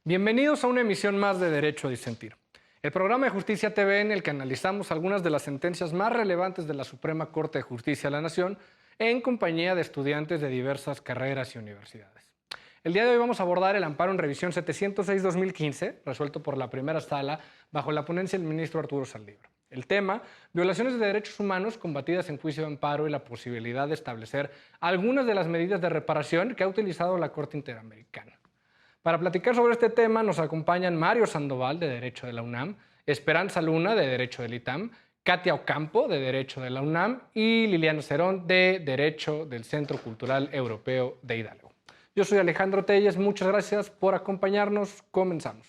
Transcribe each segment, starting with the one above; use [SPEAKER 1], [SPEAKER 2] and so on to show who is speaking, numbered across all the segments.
[SPEAKER 1] Bienvenidos a una emisión más de Derecho a Disentir, el programa de Justicia TV en el que analizamos algunas de las sentencias más relevantes de la Suprema Corte de Justicia de la Nación en compañía de estudiantes de diversas carreras y universidades. El día de hoy vamos a abordar el amparo en revisión 706-2015, resuelto por la primera sala bajo la ponencia del ministro Arturo Saldívar. El tema, violaciones de derechos humanos combatidas en juicio de amparo y la posibilidad de establecer algunas de las medidas de reparación que ha utilizado la Corte Interamericana. Para platicar sobre este tema nos acompañan Mario Sandoval, de Derecho de la UNAM, Esperanza Luna, de Derecho del ITAM, Katia Ocampo, de Derecho de la UNAM, y Liliana Cerón, de Derecho del Centro Cultural Europeo de Hidalgo. Yo soy Alejandro Telles, muchas gracias por acompañarnos. Comenzamos.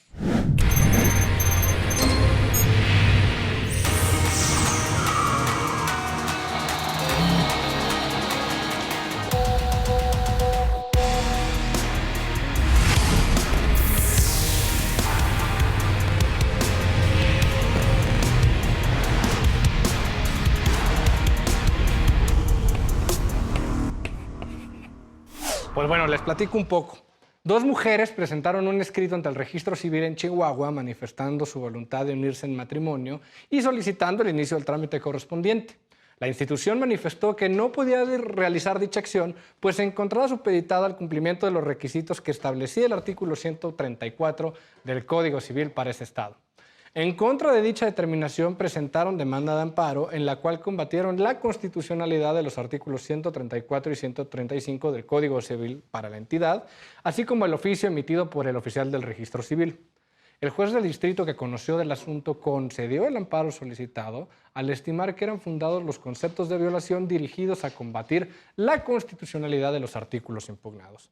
[SPEAKER 1] Pues bueno, les platico un poco. Dos mujeres presentaron un escrito ante el Registro Civil en Chihuahua manifestando su voluntad de unirse en matrimonio y solicitando el inicio del trámite correspondiente. La institución manifestó que no podía realizar dicha acción, pues se encontraba supeditada al cumplimiento de los requisitos que establecía el artículo 134 del Código Civil para ese estado. En contra de dicha determinación presentaron demanda de amparo en la cual combatieron la constitucionalidad de los artículos 134 y 135 del Código Civil para la entidad, así como el oficio emitido por el oficial del Registro Civil. El juez del distrito que conoció del asunto concedió el amparo solicitado al estimar que eran fundados los conceptos de violación dirigidos a combatir la constitucionalidad de los artículos impugnados.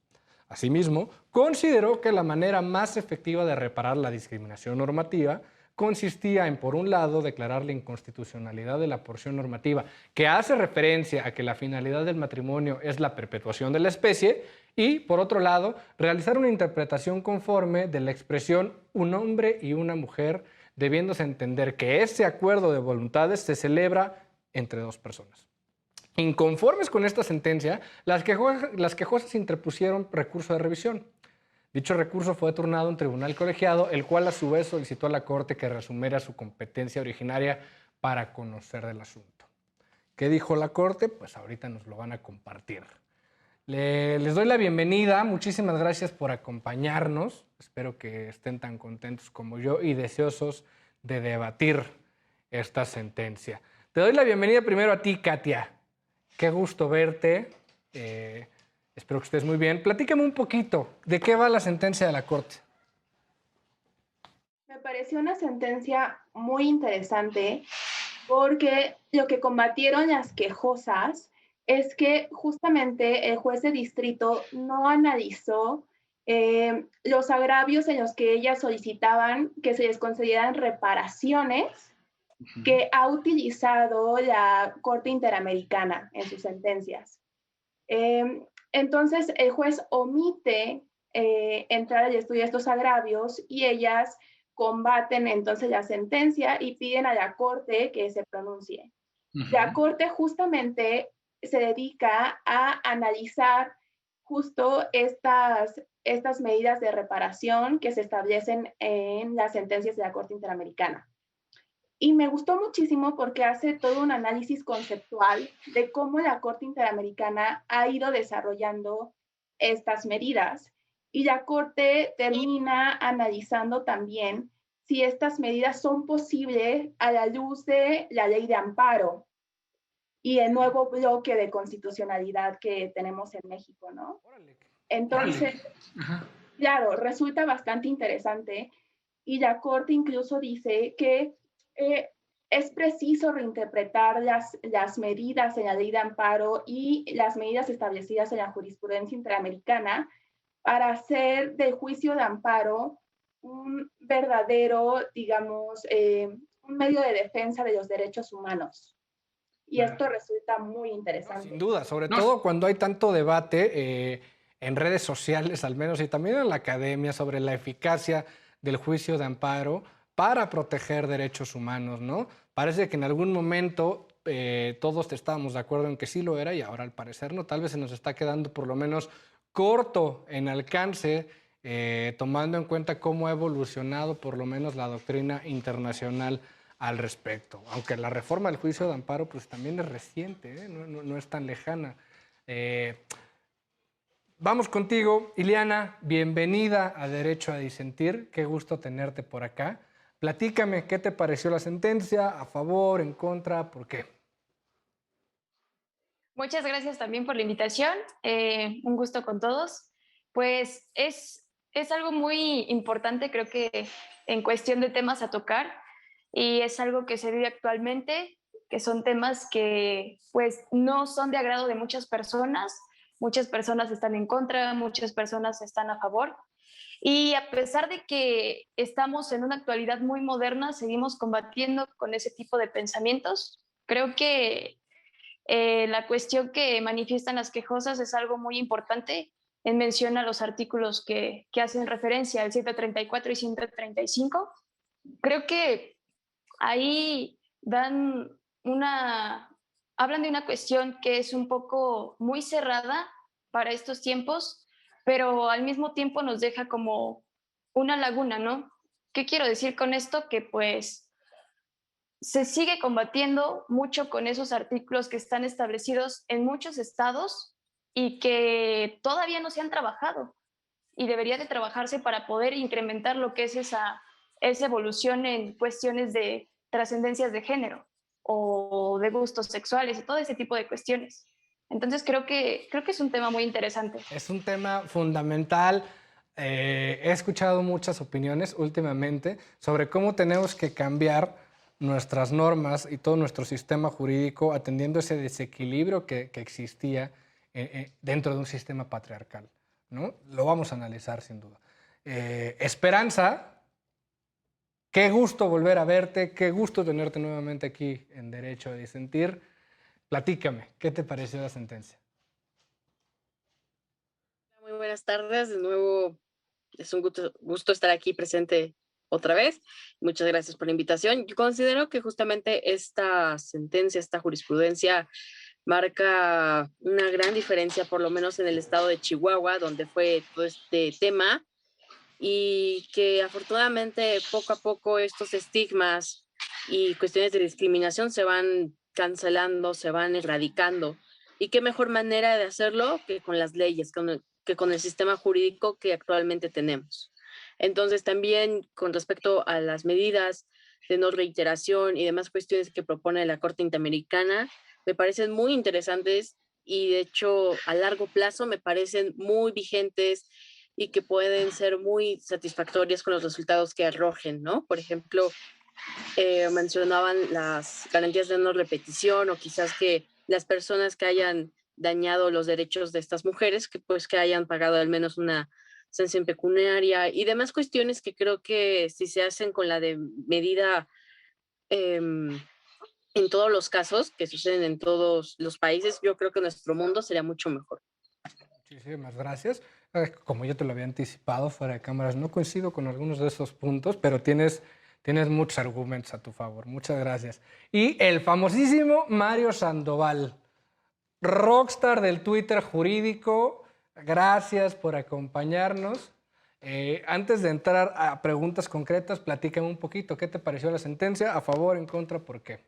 [SPEAKER 1] Asimismo, consideró que la manera más efectiva de reparar la discriminación normativa consistía en, por un lado, declarar la inconstitucionalidad de la porción normativa que hace referencia a que la finalidad del matrimonio es la perpetuación de la especie y, por otro lado, realizar una interpretación conforme de la expresión un hombre y una mujer, debiéndose entender que ese acuerdo de voluntades se celebra entre dos personas. Inconformes con esta sentencia, las quejosas interpusieron recurso de revisión. Dicho recurso fue turnado a un tribunal colegiado, el cual a su vez solicitó a la Corte que reasumiera su competencia originaria para conocer del asunto. ¿Qué dijo la Corte? Pues ahorita nos lo van a compartir. Les doy la bienvenida, muchísimas gracias por acompañarnos. Espero que estén tan contentos como yo y deseosos de debatir esta sentencia. Te doy la bienvenida primero a ti, Katia. Qué gusto verte. Espero que estés muy bien. Platícame un poquito, ¿de qué va la sentencia de la Corte?
[SPEAKER 2] Me pareció una sentencia muy interesante porque lo que combatieron las quejosas es que justamente el juez de distrito no analizó los agravios en los que ellas solicitaban que se les concedieran reparaciones que ha utilizado la Corte Interamericana en sus sentencias. Entonces, el juez omite entrar al estudio de estos agravios y ellas combaten entonces la sentencia y piden a la Corte que se pronuncie. La Corte justamente se dedica a analizar justo estas medidas de reparación que se establecen en las sentencias de la Corte Interamericana. Y me gustó muchísimo porque hace todo un análisis conceptual de cómo la Corte Interamericana ha ido desarrollando estas medidas. Y la Corte termina analizando también si estas medidas son posibles a la luz de la ley de amparo y el nuevo bloque de constitucionalidad que tenemos en México, ¿no? Entonces, claro, resulta bastante interesante y la Corte incluso dice que es preciso reinterpretar las medidas en la ley de amparo y las medidas establecidas en la jurisprudencia interamericana para hacer del juicio de amparo un verdadero, digamos, un medio de defensa de los derechos humanos. Y esto resulta muy interesante.
[SPEAKER 1] No, sin duda, sobre todo cuando hay tanto debate en redes sociales al menos y también en la academia sobre la eficacia del juicio de amparo para proteger derechos humanos, ¿no? Parece que en algún momento todos estábamos de acuerdo en que sí lo era y ahora al parecer no. Tal vez se nos está quedando por lo menos corto en alcance tomando en cuenta cómo ha evolucionado por lo menos la doctrina internacional al respecto. Aunque la reforma del juicio de amparo pues también es reciente, no es tan lejana. Vamos contigo, Ileana, bienvenida a Derecho a Disentir, qué gusto tenerte por acá. Platícame, ¿qué te pareció la sentencia? ¿A favor, en contra? ¿Por qué?
[SPEAKER 3] Muchas gracias también por la invitación. Un gusto con todos. Pues es algo muy importante, creo que en cuestión de temas a tocar, y es algo que se vive actualmente, que son temas que pues no son de agrado de muchas personas están en contra, muchas personas están a favor. Y a pesar de que estamos en una actualidad muy moderna, seguimos combatiendo con ese tipo de pensamientos. Creo que la cuestión que manifiestan las quejosas es algo muy importante en mención a los artículos que hacen referencia al 134 y 135. Creo que ahí hablan de una cuestión que es un poco muy cerrada para estos tiempos, pero al mismo tiempo nos deja como una laguna, ¿no? ¿Qué quiero decir con esto? Que pues se sigue combatiendo mucho con esos artículos que están establecidos en muchos estados y que todavía no se han trabajado y debería de trabajarse para poder incrementar lo que es esa evolución en cuestiones de trascendencias de género o de gustos sexuales y todo ese tipo de cuestiones. Entonces creo que es un tema muy interesante.
[SPEAKER 1] Es un tema fundamental. He escuchado muchas opiniones últimamente sobre cómo tenemos que cambiar nuestras normas y todo nuestro sistema jurídico atendiendo ese desequilibrio que existía dentro de un sistema patriarcal, ¿no? Lo vamos a analizar sin duda. Esperanza, qué gusto volver a verte, qué gusto tenerte nuevamente aquí en Derecho a Disentir. Platícame, ¿qué te pareció la sentencia?
[SPEAKER 4] Muy buenas tardes, de nuevo es un gusto estar aquí presente otra vez. Muchas gracias por la invitación. Yo considero que justamente esta sentencia, esta jurisprudencia marca una gran diferencia, por lo menos en el estado de Chihuahua, donde fue todo este tema, y que afortunadamente poco a poco estos estigmas y cuestiones de discriminación se van cancelando, se van erradicando. Y qué mejor manera de hacerlo que con las leyes, que con el sistema jurídico que actualmente tenemos. Entonces, también con respecto a las medidas de no reiteración y demás cuestiones que propone la Corte Interamericana, me parecen muy interesantes y de hecho a largo plazo me parecen muy vigentes y que pueden ser muy satisfactorias con los resultados que arrojen, ¿no? Por ejemplo, mencionaban las garantías de no repetición o quizás que las personas que hayan dañado los derechos de estas mujeres, que pues que hayan pagado al menos una sanción pecuniaria y demás cuestiones que creo que si se hacen con la de medida en todos los casos que suceden en todos los países, yo creo que nuestro mundo sería mucho mejor.
[SPEAKER 1] Muchísimas gracias. Como yo te lo había anticipado fuera de cámaras, no coincido con algunos de esos puntos, pero tienes muchos argumentos a tu favor. Muchas gracias. Y el famosísimo Mario Sandoval, rockstar del Twitter jurídico, gracias por acompañarnos. Antes de entrar a preguntas concretas, platícame un poquito. ¿Qué te pareció la sentencia? ¿A favor, en contra? ¿Por qué?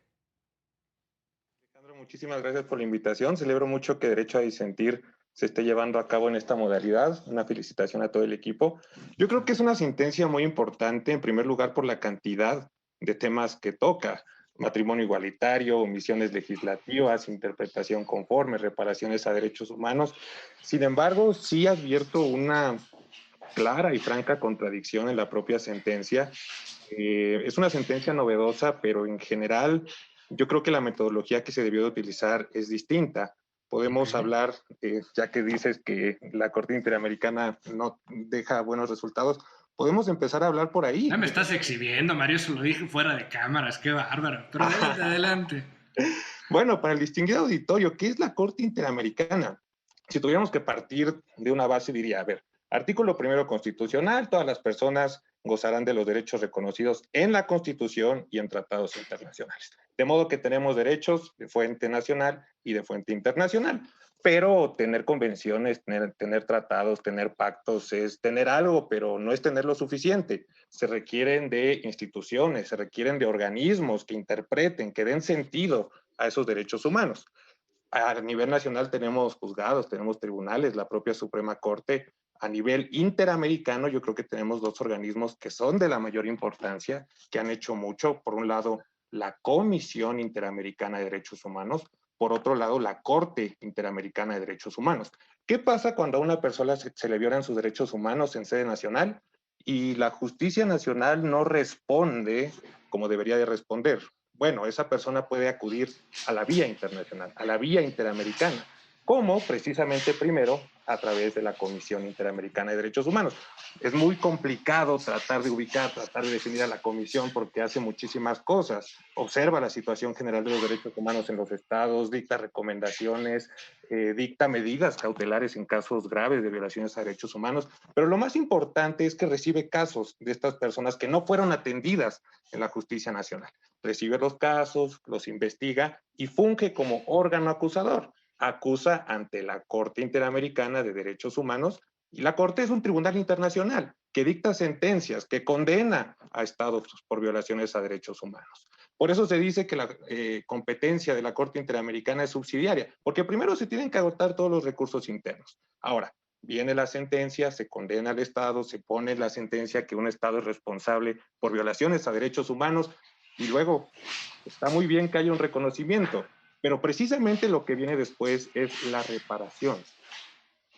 [SPEAKER 5] Alejandro, muchísimas gracias por la invitación. Celebro mucho que Derecho a Disentir se esté llevando a cabo en esta modalidad. Una felicitación a todo el equipo. Yo creo que es una sentencia muy importante, en primer lugar, por la cantidad de temas que toca. Matrimonio igualitario, omisiones legislativas, interpretación conforme, reparaciones a derechos humanos. Sin embargo, sí advierto una clara y franca contradicción en la propia sentencia. Es una sentencia novedosa, pero en general yo creo que la metodología que se debió de utilizar es distinta. Podemos hablar, ya que dices que la Corte Interamericana no deja buenos resultados, podemos empezar a hablar por ahí.
[SPEAKER 1] No me estás exhibiendo, Mario, eso lo dije fuera de cámaras, qué bárbaro. Pero adelante, adelante.
[SPEAKER 5] Bueno, para el distinguido auditorio, ¿qué es la Corte Interamericana? Si tuviéramos que partir de una base, diría, a ver, Artículo primero constitucional, todas las personas gozarán de los derechos reconocidos en la Constitución y en tratados internacionales. De modo que tenemos derechos de fuente nacional y de fuente internacional. Pero tener convenciones, tener tratados, tener pactos es tener algo, pero no es tener lo suficiente. Se requieren de instituciones, se requieren de organismos que interpreten, que den sentido a esos derechos humanos. A nivel nacional tenemos juzgados, tenemos tribunales, la propia Suprema Corte. A nivel interamericano, yo creo que tenemos dos organismos que son de la mayor importancia, que han hecho mucho. Por un lado, la Comisión Interamericana de Derechos Humanos, por otro lado, la Corte Interamericana de Derechos Humanos. ¿Qué pasa cuando a una persona se le violan sus derechos humanos en sede nacional y la justicia nacional no responde como debería de responder? Bueno, esa persona puede acudir a la vía internacional, a la vía interamericana, como precisamente primero a través de la Comisión Interamericana de Derechos Humanos. Es muy complicado tratar de ubicar, tratar de definir a la Comisión porque hace muchísimas cosas. Observa la situación general de los derechos humanos en los estados, dicta recomendaciones, dicta medidas cautelares en casos graves de violaciones a derechos humanos, pero lo más importante es que recibe casos de estas personas que no fueron atendidas en la justicia nacional. Recibe los casos, los investiga y funge como órgano acusador. Acusa ante la Corte Interamericana de Derechos Humanos y la Corte es un tribunal internacional que dicta sentencias, que condena a estados por violaciones a derechos humanos. Por eso se dice que la competencia de la Corte Interamericana es subsidiaria, porque primero se tienen que agotar todos los recursos internos. Ahora, viene la sentencia, se condena al Estado, se pone la sentencia que un Estado es responsable por violaciones a derechos humanos y luego está muy bien que haya un reconocimiento, pero precisamente lo que viene después es la reparación.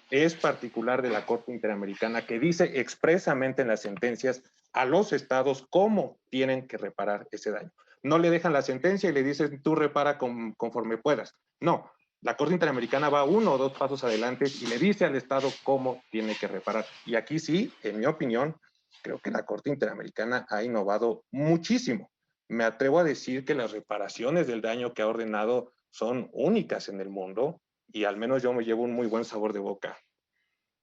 [SPEAKER 5] Es particular de la Corte Interamericana que dice expresamente en las sentencias a los estados cómo tienen que reparar ese daño. No le dejan la sentencia y le dicen tú repara conforme puedas. No, la Corte Interamericana va uno o dos pasos adelante y le dice al estado cómo tiene que reparar. Y aquí sí, en mi opinión, creo que la Corte Interamericana ha innovado muchísimo. Me atrevo a decir que las reparaciones del daño que ha ordenado son únicas en el mundo y al menos yo me llevo un muy buen sabor de boca.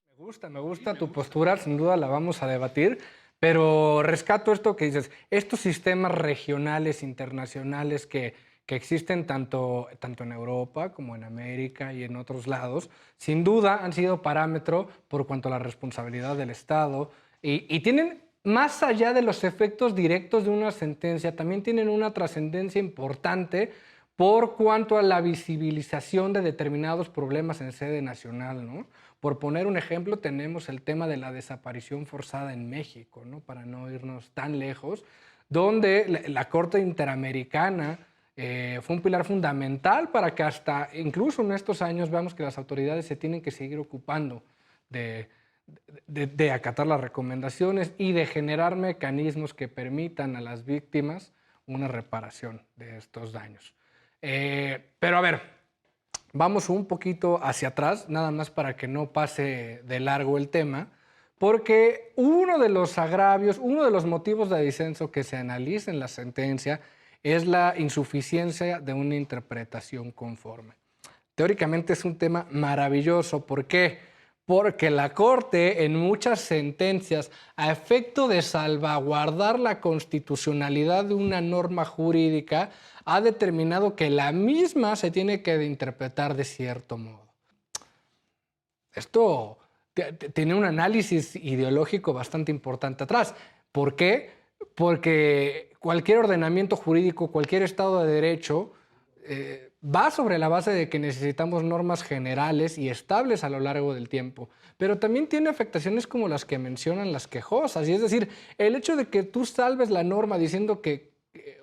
[SPEAKER 1] Me gusta tu postura, sin duda la vamos a debatir, pero rescato esto que dices, estos sistemas regionales, internacionales que existen tanto en Europa como en América y en otros lados, sin duda han sido parámetro por cuanto a la responsabilidad del Estado y tienen, más allá de los efectos directos de una sentencia, también tienen una trascendencia importante por cuanto a la visibilización de determinados problemas en sede nacional, ¿no? Por poner un ejemplo, tenemos el tema de la desaparición forzada en México, ¿no? Para no irnos tan lejos, donde la Corte Interamericana fue un pilar fundamental para que hasta incluso en estos años veamos que las autoridades se tienen que seguir ocupando de acatar las recomendaciones y de generar mecanismos que permitan a las víctimas una reparación de estos daños. Pero a ver, vamos un poquito hacia atrás, nada más para que no pase de largo el tema, porque uno de los agravios, uno de los motivos de disenso que se analiza en la sentencia es la insuficiencia de una interpretación conforme. Teóricamente es un tema maravilloso. ¿Por qué? Porque la Corte, en muchas sentencias, a efecto de salvaguardar la constitucionalidad de una norma jurídica, ha determinado que la misma se tiene que interpretar de cierto modo. Esto tiene un análisis ideológico bastante importante atrás. ¿Por qué? Porque cualquier ordenamiento jurídico, cualquier Estado de Derecho, va sobre la base de que necesitamos normas generales y estables a lo largo del tiempo, pero también tiene afectaciones como las que mencionan las quejosas, y es decir, el hecho de que tú salves la norma diciendo que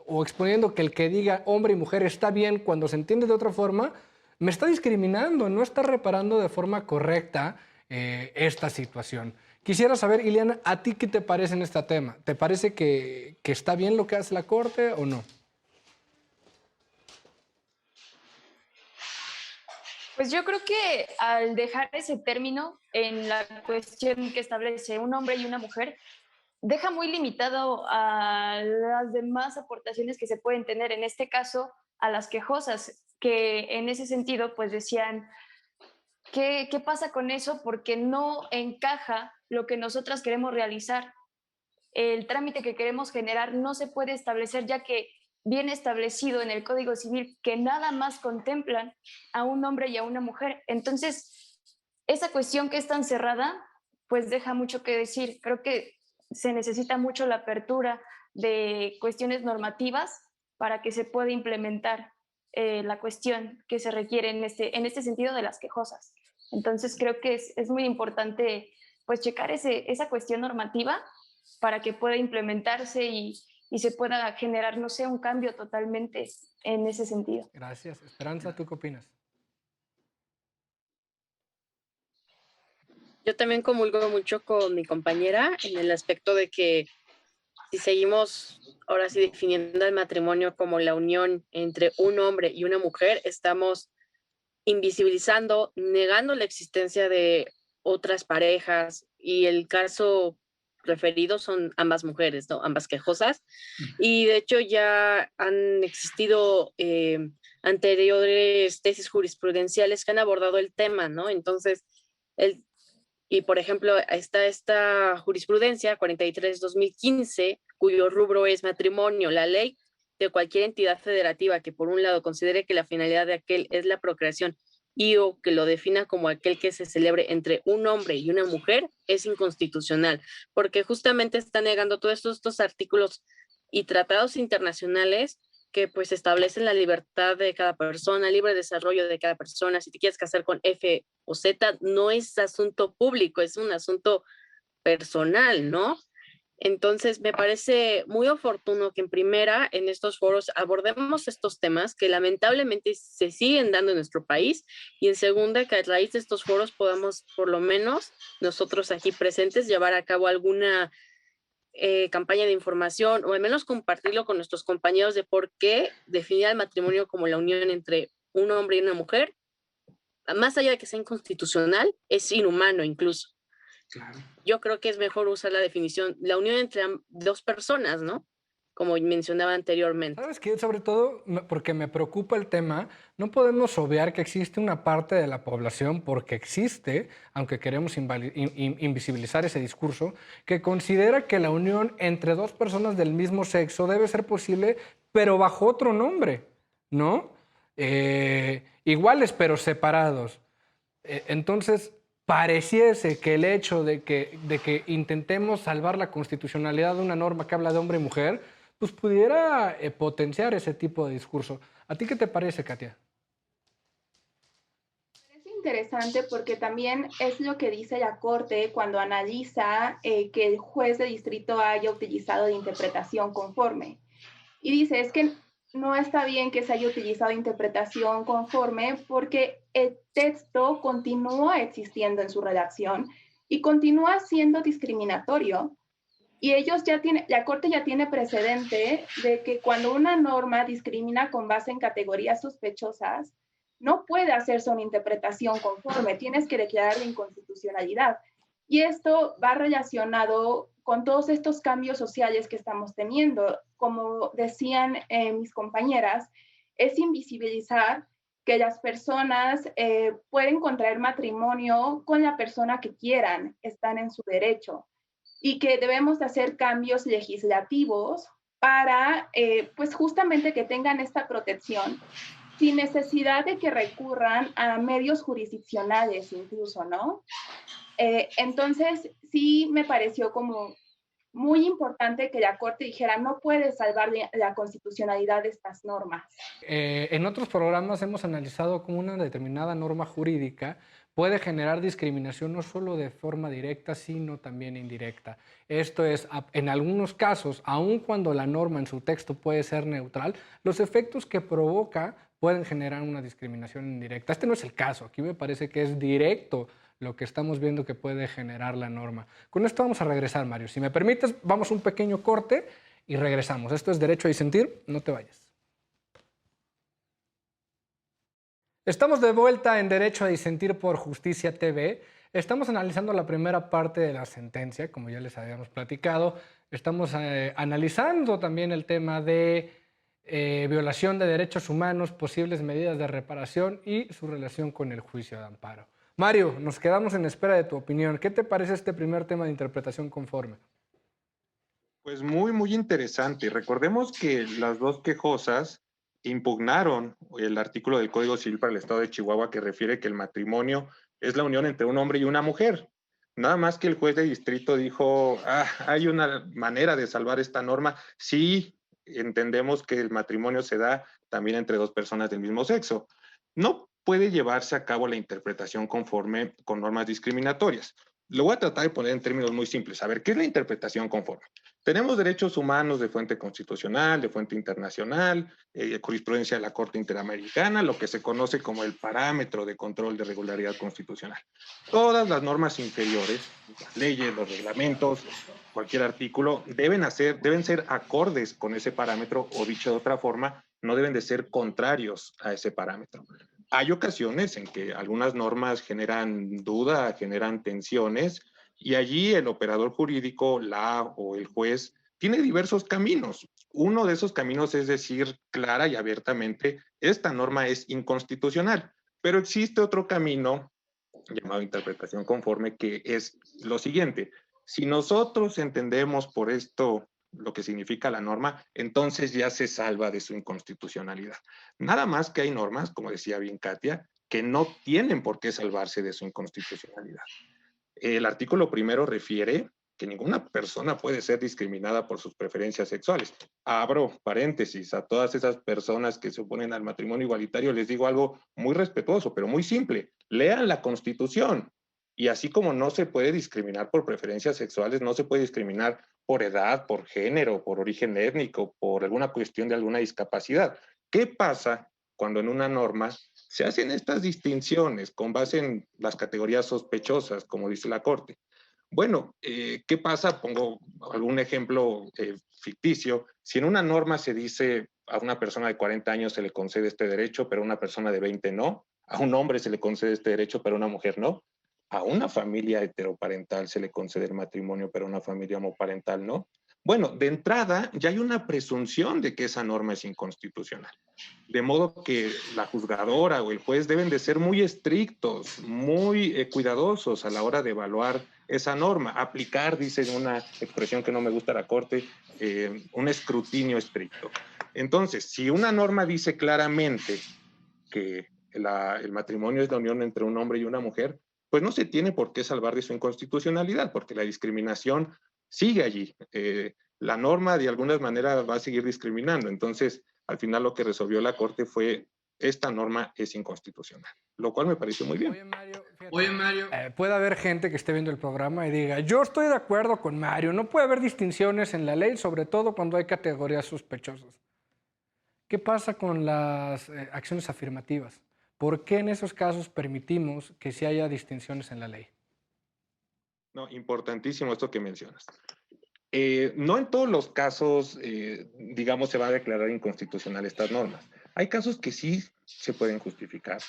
[SPEAKER 1] o exponiendo que el que diga hombre y mujer está bien cuando se entiende de otra forma, me está discriminando, no está reparando de forma correcta esta situación. Quisiera saber, Ileana, ¿a ti qué te parece en este tema? ¿Te parece que está bien lo que hace la Corte o no?
[SPEAKER 3] Pues yo creo que al dejar ese término en la cuestión que establece un hombre y una mujer, deja muy limitado a las demás aportaciones que se pueden tener, en este caso a las quejosas, que en ese sentido pues decían, ¿qué pasa con eso? Porque no encaja lo que nosotras queremos realizar. El trámite que queremos generar no se puede establecer, ya que viene establecido en el Código Civil que nada más contemplan a un hombre y a una mujer. Entonces, esa cuestión que es tan cerrada, pues deja mucho que decir. Creo que se necesita mucho la apertura de cuestiones normativas para que se pueda implementar la cuestión que se requiere en este sentido de las quejosas. Entonces, creo que es muy importante pues checar esa cuestión normativa para que pueda implementarse y se pueda generar, no sé, un cambio totalmente en ese sentido.
[SPEAKER 1] Gracias. Esperanza, ¿tú qué opinas?
[SPEAKER 4] Yo también comulgo mucho con mi compañera en el aspecto de que si seguimos ahora sí definiendo el matrimonio como la unión entre un hombre y una mujer, estamos invisibilizando, negando la existencia de otras parejas, y el caso referido son ambas mujeres, ¿no? Ambas quejosas. Y de hecho ya han existido anteriores tesis jurisprudenciales que han abordado el tema, ¿no? Entonces, y por ejemplo, está esta jurisprudencia 43-2015, cuyo rubro es matrimonio. La ley de cualquier entidad federativa que por un lado considere que la finalidad de aquel es la procreación y o que lo defina como aquel que se celebre entre un hombre y una mujer es inconstitucional, porque justamente está negando todos estos artículos y tratados internacionales que pues establecen la libertad de cada persona, libre desarrollo de cada persona. Si te quieres casar con F o Z, no es asunto público, es un asunto personal, ¿no? Entonces, me parece muy oportuno que en primera, en estos foros, abordemos estos temas que lamentablemente se siguen dando en nuestro país, y en segunda, que a raíz de estos foros podamos, por lo menos nosotros aquí presentes, llevar a cabo alguna campaña de información, o al menos compartirlo con nuestros compañeros de por qué definir el matrimonio como la unión entre un hombre y una mujer, más allá de que sea inconstitucional, es inhumano incluso.
[SPEAKER 1] Claro.
[SPEAKER 4] Yo creo que es mejor usar la definición, la unión entre dos personas, ¿no? Como mencionaba anteriormente.
[SPEAKER 1] ¿Sabes qué? Sobre todo porque me preocupa el tema, no podemos obviar que existe una parte de la población, porque existe, aunque queremos invisibilizar ese discurso, que considera que la unión entre dos personas del mismo sexo debe ser posible, pero bajo otro nombre, ¿no? Iguales, pero separados. Entonces, pareciese que el hecho de que intentemos salvar la constitucionalidad de una norma que habla de hombre y mujer, pues pudiera potenciar ese tipo de discurso. ¿A ti qué te parece, Katia?
[SPEAKER 2] Es interesante porque también es lo que dice la Corte cuando analiza que el juez de distrito haya utilizado de interpretación conforme. Y dice, es que no está bien que se haya utilizado interpretación conforme porque el texto continúa existiendo en su redacción y continúa siendo discriminatorio. Y la Corte ya tiene precedente de que cuando una norma discrimina con base en categorías sospechosas, no puede hacerse una interpretación conforme, tienes que declarar la inconstitucionalidad. Y esto va relacionado con todos estos cambios sociales que estamos teniendo. Como decían mis compañeras, es invisibilizar que las personas pueden contraer matrimonio con la persona que quieran, están en su derecho, y que debemos hacer cambios legislativos para, pues justamente que tengan esta protección sin necesidad de que recurran a medios jurisdiccionales incluso, ¿no? Entonces, sí me pareció como muy importante que la Corte dijera, no puede salvar la constitucionalidad de estas normas.
[SPEAKER 1] En otros programas hemos analizado cómo una determinada norma jurídica puede generar discriminación no solo de forma directa, sino también indirecta. Esto es, en algunos casos, aun cuando la norma en su texto puede ser neutral, los efectos que provoca pueden generar una discriminación indirecta. Este no es el caso, aquí me parece que es directo lo que estamos viendo que puede generar la norma. Con esto vamos a regresar, Mario. Si me permites, vamos a un pequeño corte y regresamos. Esto es Derecho a Disentir, no te vayas. Estamos de vuelta en Derecho a Disentir por Justicia TV. Estamos analizando la primera parte de la sentencia, como ya les habíamos platicado. Estamos analizando también el tema de violación de derechos humanos, posibles medidas de reparación y su relación con el juicio de amparo. Mario, nos quedamos en espera de tu opinión. ¿Qué te parece este primer tema de interpretación conforme?
[SPEAKER 5] Pues muy, muy interesante. Recordemos que las dos quejosas impugnaron el artículo del Código Civil para el Estado de Chihuahua que refiere que el matrimonio es la unión entre un hombre y una mujer. Nada más que el juez de distrito dijo, hay una manera de salvar esta norma. Sí, entendemos que el matrimonio se da también entre dos personas del mismo sexo. No puede llevarse a cabo la interpretación conforme con normas discriminatorias. Lo voy a tratar de poner en términos muy simples. A ver, ¿qué es la interpretación conforme? Tenemos derechos humanos de fuente constitucional, de fuente internacional, jurisprudencia de la Corte Interamericana, lo que se conoce como el parámetro de control de regularidad constitucional. Todas las normas inferiores, las leyes, los reglamentos, cualquier artículo, deben ser acordes con ese parámetro o, dicho de otra forma, no deben de ser contrarios a ese parámetro. Hay ocasiones en que algunas normas generan duda, generan tensiones, y allí el operador jurídico, o el juez, tiene diversos caminos. Uno de esos caminos es decir clara y abiertamente, esta norma es inconstitucional. Pero existe otro camino llamado interpretación conforme, que es lo siguiente. Si nosotros entendemos por esto lo que significa la norma, entonces ya se salva de su inconstitucionalidad. Nada más que hay normas, como decía bien Katia, que no tienen por qué salvarse de su inconstitucionalidad. El artículo primero refiere que ninguna persona puede ser discriminada por sus preferencias sexuales. Abro paréntesis a todas esas personas que se oponen al matrimonio igualitario, les digo algo muy respetuoso, pero muy simple. Lean la Constitución. Y así como no se puede discriminar por preferencias sexuales, no se puede discriminar por edad, por género, por origen étnico, por alguna cuestión de alguna discapacidad. ¿Qué pasa cuando en una norma se hacen estas distinciones con base en las categorías sospechosas, como dice la Corte? Bueno, ¿qué pasa? Pongo algún ejemplo ficticio. Si en una norma se dice a una persona de 40 años se le concede este derecho, pero a una persona de 20 no, a un hombre se le concede este derecho, pero a una mujer no, a una familia heteroparental se le concede el matrimonio, pero a una familia homoparental no. Bueno, de entrada ya hay una presunción de que esa norma es inconstitucional. De modo que la juzgadora o el juez deben de ser muy estrictos, muy cuidadosos a la hora de evaluar esa norma. Aplicar, dice una expresión que no me gusta la Corte, un escrutinio estricto. Entonces, si una norma dice claramente que el matrimonio es la unión entre un hombre y una mujer, pues no se tiene por qué salvar de su inconstitucionalidad, porque la discriminación sigue allí. La norma de alguna manera va a seguir discriminando. Entonces, al final lo que resolvió la Corte fue, esta norma es inconstitucional, lo cual me pareció muy bien.
[SPEAKER 1] Oye, Mario, puede haber gente que esté viendo el programa y diga, yo estoy de acuerdo con Mario, no puede haber distinciones en la ley, sobre todo cuando hay categorías sospechosas. ¿Qué pasa con las acciones afirmativas? ¿Por qué en esos casos permitimos que sí haya distinciones en la ley?
[SPEAKER 5] No, importantísimo esto que mencionas. No en todos los casos, digamos, se va a declarar inconstitucional estas normas. Hay casos que sí se pueden justificar.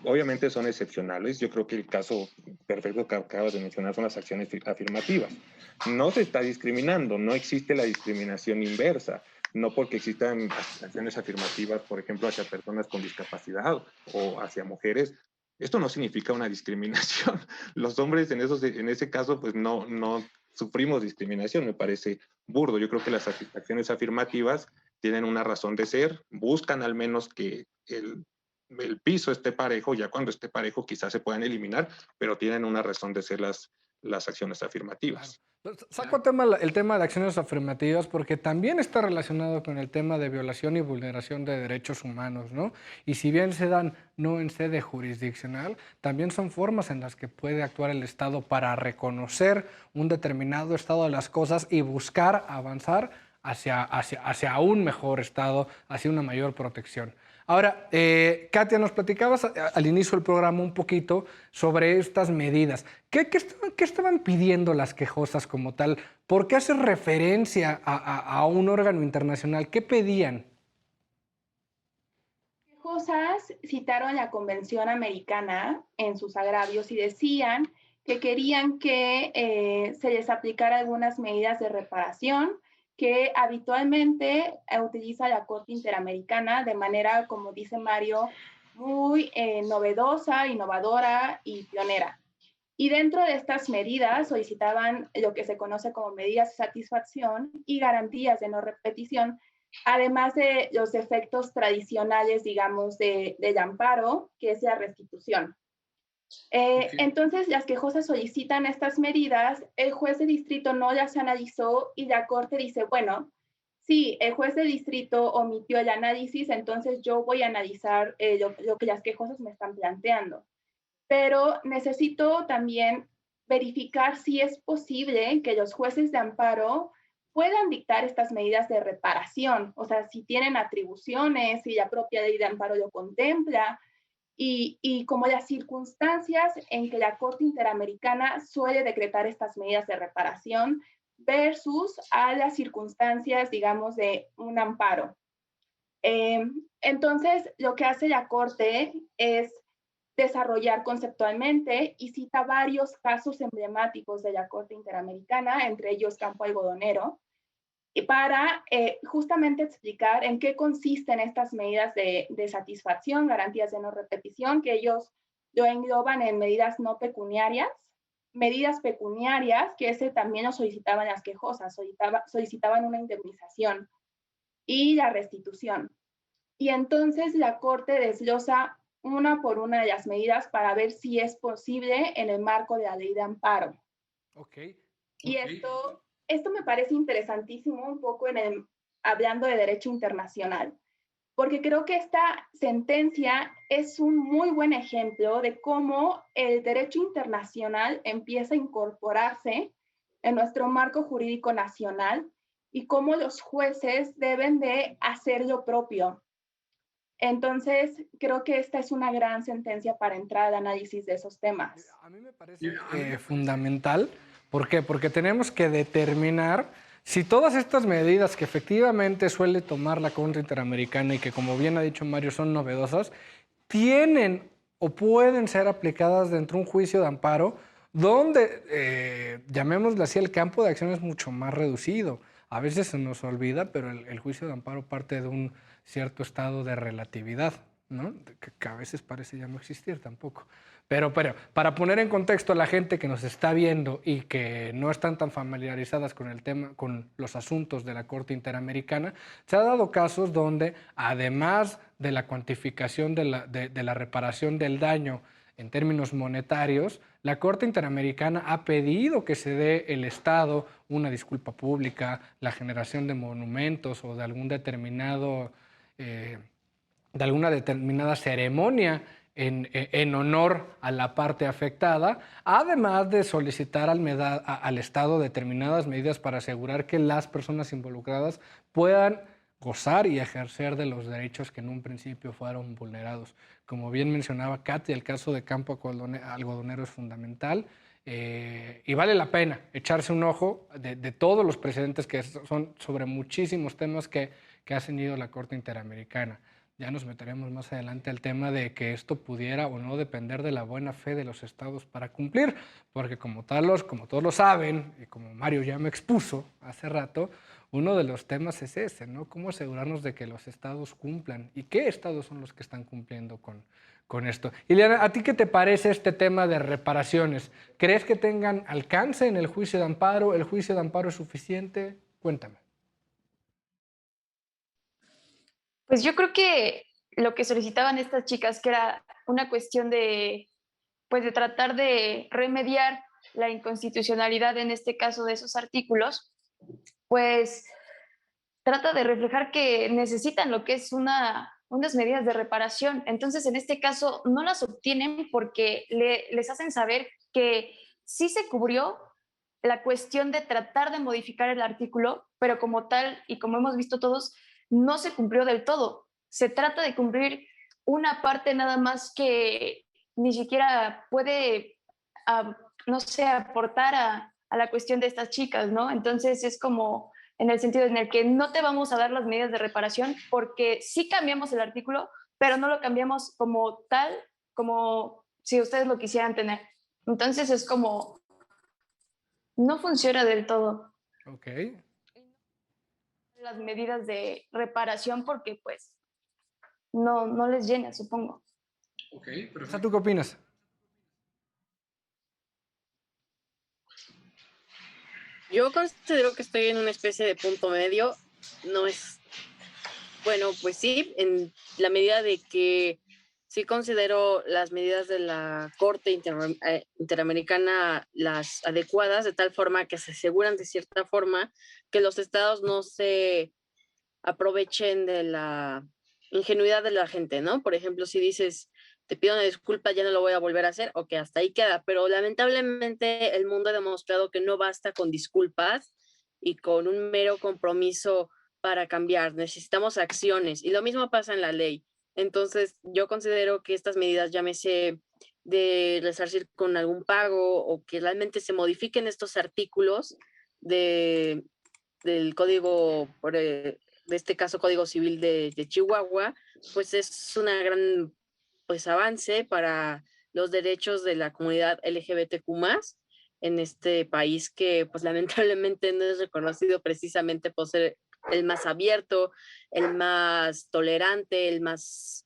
[SPEAKER 5] Obviamente son excepcionales. Yo creo que el caso perfecto que acabas de mencionar son las acciones afirmativas. No se está discriminando, no existe la discriminación inversa. No porque existan acciones afirmativas, por ejemplo, hacia personas con discapacidad o hacia mujeres, esto no significa una discriminación. Los hombres en ese caso, pues no sufrimos discriminación, me parece burdo. Yo creo que las acciones afirmativas tienen una razón de ser, buscan al menos que el piso esté parejo, ya cuando esté parejo quizás se puedan eliminar, pero tienen una razón de ser las acciones afirmativas.
[SPEAKER 1] Claro. Saco el tema de acciones afirmativas porque también está relacionado con el tema de violación y vulneración de derechos humanos, ¿no? Y si bien se dan no en sede jurisdiccional, también son formas en las que puede actuar el Estado para reconocer un determinado estado de las cosas y buscar avanzar hacia un mejor estado, hacia una mayor protección. Ahora, Katia, nos platicabas al inicio del programa un poquito sobre estas medidas. ¿Qué estaban pidiendo las quejosas como tal? ¿Por qué hacer referencia a un órgano internacional? ¿Qué pedían?
[SPEAKER 2] Quejosas citaron la Convención Americana en sus agravios y decían que querían que se les aplicara algunas medidas de reparación que habitualmente utiliza la Corte Interamericana de manera, como dice Mario, muy novedosa, innovadora y pionera. Y dentro de estas medidas solicitaban lo que se conoce como medidas de satisfacción y garantías de no repetición, además de los efectos tradicionales, digamos, del amparo, que es la restitución. Entonces, las quejosas solicitan estas medidas, el juez de distrito no las analizó y la corte dice, bueno, sí, el juez de distrito omitió el análisis, entonces yo voy a analizar lo que las quejosas me están planteando. Pero necesito también verificar si es posible que los jueces de amparo puedan dictar estas medidas de reparación, o sea, si tienen atribuciones, si la propia ley de amparo lo contempla, y como las circunstancias en que la Corte Interamericana suele decretar estas medidas de reparación versus a las circunstancias, digamos, de un amparo. Entonces, lo que hace la Corte es desarrollar conceptualmente y cita varios casos emblemáticos de la Corte Interamericana, entre ellos Campo Algodonero, y para justamente explicar en qué consisten estas medidas de satisfacción, garantías de no repetición, que ellos lo engloban en medidas no pecuniarias, medidas pecuniarias, que ese también lo solicitaban las quejosas, solicitaban una indemnización, y la restitución. Y entonces la Corte desglosa una por una de las medidas para ver si es posible en el marco de la ley de amparo.
[SPEAKER 1] Okay.
[SPEAKER 2] Y esto me parece interesantísimo un poco hablando de derecho internacional, porque creo que esta sentencia es un muy buen ejemplo de cómo el derecho internacional empieza a incorporarse en nuestro marco jurídico nacional y cómo los jueces deben de hacer lo propio. Entonces, creo que esta es una gran sentencia para entrar al análisis de esos temas.
[SPEAKER 1] A mí me parece fundamental. ¿Por qué? Porque tenemos que determinar si todas estas medidas que efectivamente suele tomar la Corte Interamericana y que, como bien ha dicho Mario, son novedosas, tienen o pueden ser aplicadas dentro de un juicio de amparo donde, llamémosle así, el campo de acción es mucho más reducido. A veces se nos olvida, pero el juicio de amparo parte de un cierto estado de relatividad, ¿no? Que a veces parece ya no existir tampoco. Pero para poner en contexto a la gente que nos está viendo y que no están tan familiarizadas con el tema, con los asuntos de la Corte Interamericana, se ha dado casos donde, además de la cuantificación de la reparación del daño en términos monetarios, la Corte Interamericana ha pedido que se dé el Estado una disculpa pública, la generación de monumentos o de alguna determinada ceremonia en honor a la parte afectada, además de solicitar al Estado determinadas medidas para asegurar que las personas involucradas puedan gozar y ejercer de los derechos que en un principio fueron vulnerados. Como bien mencionaba Katy, el caso de Campo Algodonero es fundamental. Y vale la pena echarse un ojo de todos los precedentes que son sobre muchísimos temas que ha tenido la Corte Interamericana. Ya nos meteremos más adelante al tema de que esto pudiera o no depender de la buena fe de los estados para cumplir, porque como todos lo saben, y como Mario ya me expuso hace rato, uno de los temas es ese, ¿no? Cómo asegurarnos de que los estados cumplan y qué estados son los que están cumpliendo con esto. Ileana, ¿a ti qué te parece este tema de reparaciones? ¿Crees que tengan alcance en el juicio de amparo? ¿El juicio de amparo es suficiente? Cuéntame.
[SPEAKER 3] Pues yo creo que lo que solicitaban estas chicas, que era una cuestión de, pues de tratar de remediar la inconstitucionalidad, en este caso de esos artículos, pues trata de reflejar que necesitan lo que es unas medidas de reparación. Entonces, en este caso, no las obtienen porque les hacen saber que sí se cubrió la cuestión de tratar de modificar el artículo, pero como tal, y como hemos visto todos, no se cumplió del todo. Se trata de cumplir una parte nada más que ni siquiera puede, no sé, aportar a la cuestión de estas chicas, ¿no? Entonces es como en el sentido en el que no te vamos a dar las medidas de reparación porque sí cambiamos el artículo, pero no lo cambiamos como tal, como si ustedes lo quisieran tener. Entonces es como, no funciona del todo.
[SPEAKER 1] Ok.
[SPEAKER 3] Las medidas de reparación porque pues no les llena, supongo.
[SPEAKER 1] Ok, perfecto. ¿Tú qué opinas?
[SPEAKER 4] Yo considero que estoy en una especie de punto medio. No es, bueno, pues sí, en la medida de que sí considero las medidas de la Corte Interamericana las adecuadas, de tal forma que se aseguran de cierta forma que los estados no se aprovechen de la ingenuidad de la gente, ¿no? Por ejemplo, si dices, te pido una disculpa, ya no lo voy a volver a hacer, ok, hasta ahí queda, pero lamentablemente el mundo ha demostrado que no basta con disculpas y con un mero compromiso para cambiar, necesitamos acciones y lo mismo pasa en la ley. Entonces, yo considero que estas medidas, llámese de resarcir con algún pago o que realmente se modifiquen estos artículos de, del código, de este caso Código Civil de Chihuahua, pues es una gran pues avance para los derechos de la comunidad LGBTQ+, en este país que pues lamentablemente no es reconocido precisamente por ser el más abierto, el más tolerante, el más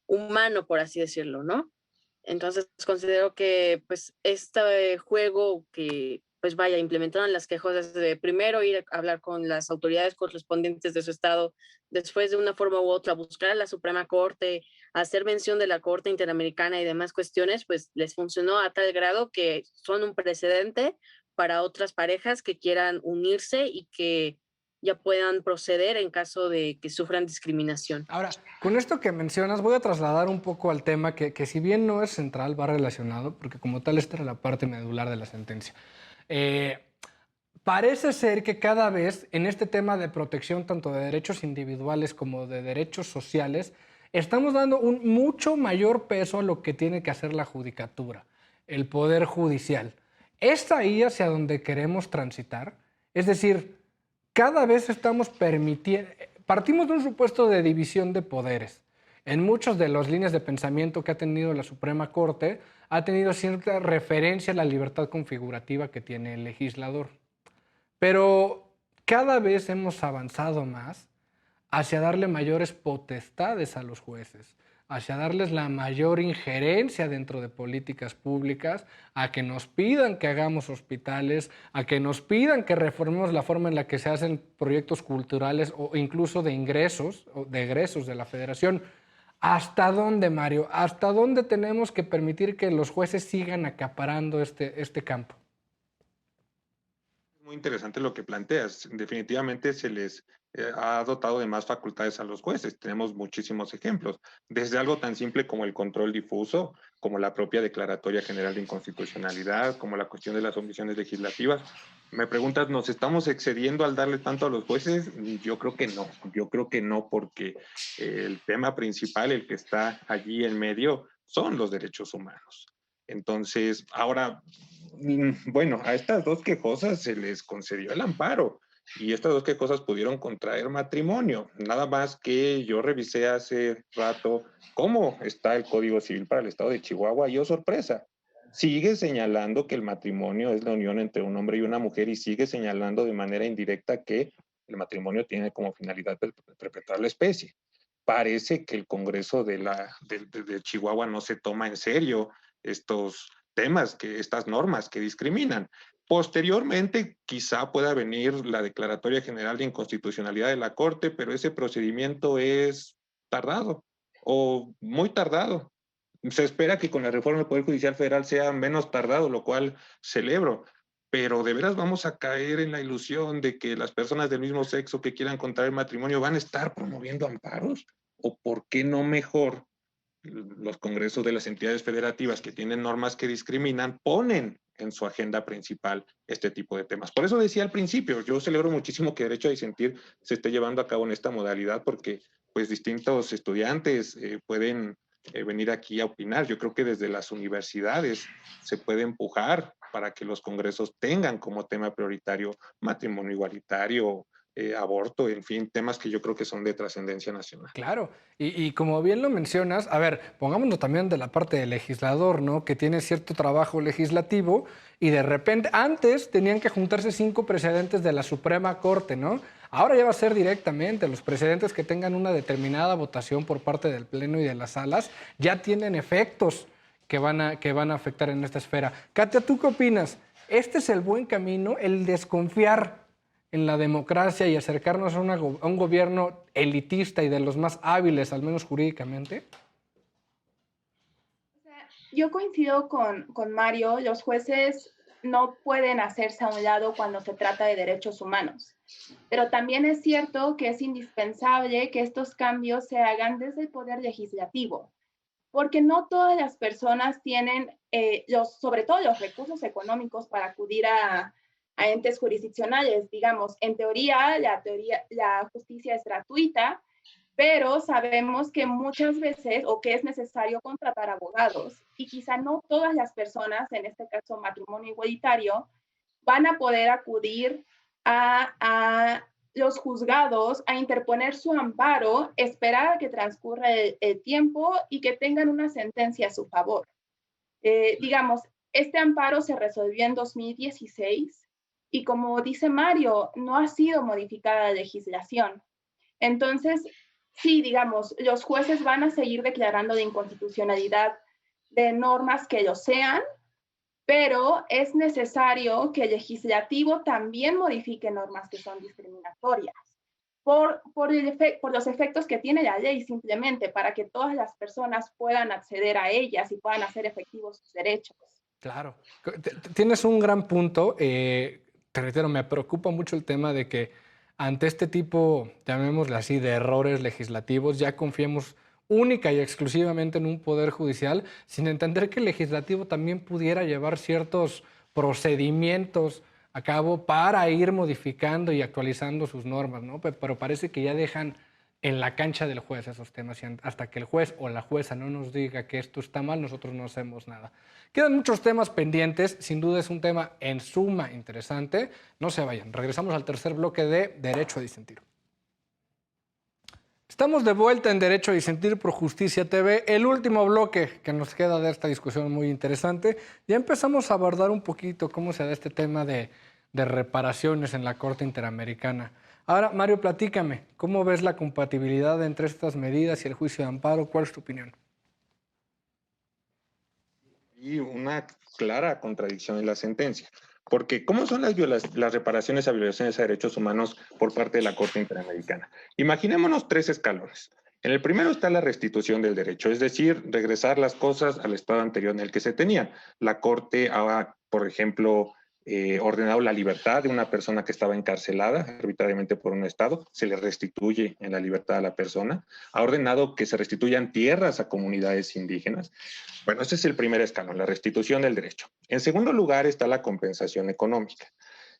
[SPEAKER 4] humano, por así decirlo, ¿no? Entonces considero que pues este juego que pues vaya, implementaron las quejas de primero ir a hablar con las autoridades correspondientes de su estado, después de una forma u otra buscar a la Suprema Corte, hacer mención de la Corte Interamericana y demás cuestiones, pues les funcionó a tal grado que son un precedente para otras parejas que quieran unirse y que ya puedan proceder en caso de que sufran discriminación.
[SPEAKER 1] Ahora, con esto que mencionas, voy a trasladar un poco al tema que si bien no es central, va relacionado, porque como tal esta era la parte medular de la sentencia. Parece ser que cada vez en este tema de protección tanto de derechos individuales como de derechos sociales, estamos dando un mucho mayor peso a lo que tiene que hacer la judicatura, el poder judicial. ¿Es ahí hacia donde queremos transitar? Es decir, cada vez estamos permitiendo, partimos de un supuesto de división de poderes. En muchas de las líneas de pensamiento que ha tenido la Suprema Corte, ha tenido cierta referencia a la libertad configurativa que tiene el legislador. Pero cada vez hemos avanzado más hacia darle mayores potestades a los jueces, hacia darles la mayor injerencia dentro de políticas públicas, a que nos pidan que hagamos hospitales, a que nos pidan que reformemos la forma en la que se hacen proyectos culturales o incluso de ingresos o de egresos de la federación. ¿Hasta dónde, Mario? ¿Hasta dónde tenemos que permitir que los jueces sigan acaparando este campo?
[SPEAKER 5] Muy interesante lo que planteas. Definitivamente se les ha dotado de más facultades a los jueces. Tenemos muchísimos ejemplos, desde algo tan simple como el control difuso, como la propia Declaratoria General de Inconstitucionalidad, como la cuestión de las omisiones legislativas. Me preguntas, ¿nos estamos excediendo al darle tanto a los jueces? Yo creo que no, porque el tema principal, el que está allí en medio, son los derechos humanos. Entonces, ahora, bueno, a estas dos quejosas se les concedió el amparo y estas dos quejosas pudieron contraer matrimonio. Nada más que yo revisé hace rato cómo está el Código Civil para el Estado de Chihuahua y, oh sorpresa, sigue señalando que el matrimonio es la unión entre un hombre y una mujer y sigue señalando de manera indirecta que el matrimonio tiene como finalidad perpetuar la especie. Parece que el Congreso de Chihuahua no se toma en serio estos temas, estas normas que discriminan. Posteriormente, quizá pueda venir la Declaratoria General de Inconstitucionalidad de la Corte, pero ese procedimiento es tardado o muy tardado. Se espera que con la reforma del Poder Judicial Federal sea menos tardado, lo cual celebro. Pero de veras vamos a caer en la ilusión de que las personas del mismo sexo que quieran contraer matrimonio van a estar promoviendo amparos. ¿O por qué no mejor los congresos de las entidades federativas que tienen normas que discriminan ponen en su agenda principal este tipo de temas? Por eso decía al principio, yo celebro muchísimo que Derecho a Disentir se esté llevando a cabo en esta modalidad porque pues distintos estudiantes pueden venir aquí a opinar. Yo creo que desde las universidades se puede empujar para que los congresos tengan como tema prioritario matrimonio igualitario, aborto, en fin, temas que yo creo que son de trascendencia nacional.
[SPEAKER 1] Claro, y como bien lo mencionas, a ver, pongámonos también de la parte del legislador, ¿no? Que tiene cierto trabajo legislativo y de repente, antes tenían que juntarse 5 precedentes de la Suprema Corte, ¿no? Ahora ya va a ser directamente. Los precedentes que tengan una determinada votación por parte del Pleno y de las salas ya tienen efectos que van a afectar en esta esfera. Katia, ¿tú qué opinas? ¿Este es el buen camino, el desconfiar en la democracia y acercarnos a un gobierno elitista y de los más hábiles, al menos jurídicamente?
[SPEAKER 2] Yo coincido con Mario, los jueces no pueden hacerse a un lado cuando se trata de derechos humanos, pero también es cierto que es indispensable que estos cambios se hagan desde el poder legislativo, porque no todas las personas tienen, sobre todo los recursos económicos para acudir a entes jurisdiccionales. Digamos, en teoría, la justicia es gratuita, pero sabemos que muchas veces o que es necesario contratar abogados y quizá no todas las personas, en este caso matrimonio igualitario, van a poder acudir a los juzgados a interponer su amparo, esperar a que transcurra el tiempo y que tengan una sentencia a su favor. Digamos, este amparo se resolvió en 2016 y como dice Mario, no ha sido modificada la legislación. Entonces, sí, digamos, los jueces van a seguir declarando de inconstitucionalidad de normas que lo sean, pero es necesario que el legislativo también modifique normas que son discriminatorias por los efectos que tiene la ley, simplemente para que todas las personas puedan acceder a ellas y puedan hacer efectivos sus derechos.
[SPEAKER 1] Claro, tienes un gran punto. Te reitero, me preocupa mucho el tema de que ante este tipo, llamémosle así, de errores legislativos, ya confiemos única y exclusivamente en un poder judicial, sin entender que el legislativo también pudiera llevar ciertos procedimientos a cabo para ir modificando y actualizando sus normas, ¿no? Pero parece que ya dejan en la cancha del juez esos temas y hasta que el juez o la jueza no nos diga que esto está mal, nosotros no hacemos nada. Quedan muchos temas pendientes, sin duda es un tema en suma interesante. No se vayan, regresamos al tercer bloque de Derecho a Disentir. Estamos de vuelta en Derecho a Disentir por Justicia TV, el último bloque que nos queda de esta discusión muy interesante. Ya empezamos a abordar un poquito cómo se da este tema de reparaciones en la Corte Interamericana. Ahora, Mario, platícame, ¿cómo ves la compatibilidad entre estas medidas y el juicio de amparo? ¿Cuál es tu opinión?
[SPEAKER 5] Y una clara contradicción en la sentencia. Porque, ¿cómo son las reparaciones a violaciones a derechos humanos por parte de la Corte Interamericana? Imaginémonos 3 escalones. En el primero está la restitución del derecho, es decir, regresar las cosas al estado anterior en el que se tenían. La Corte ha, por ejemplo, ordenado la libertad de una persona que estaba encarcelada arbitrariamente por un estado, se le restituye en la libertad a la persona, ha ordenado que se restituyan tierras a comunidades indígenas. Bueno, ese es el primer escalón, la restitución del derecho. En segundo lugar está la compensación económica.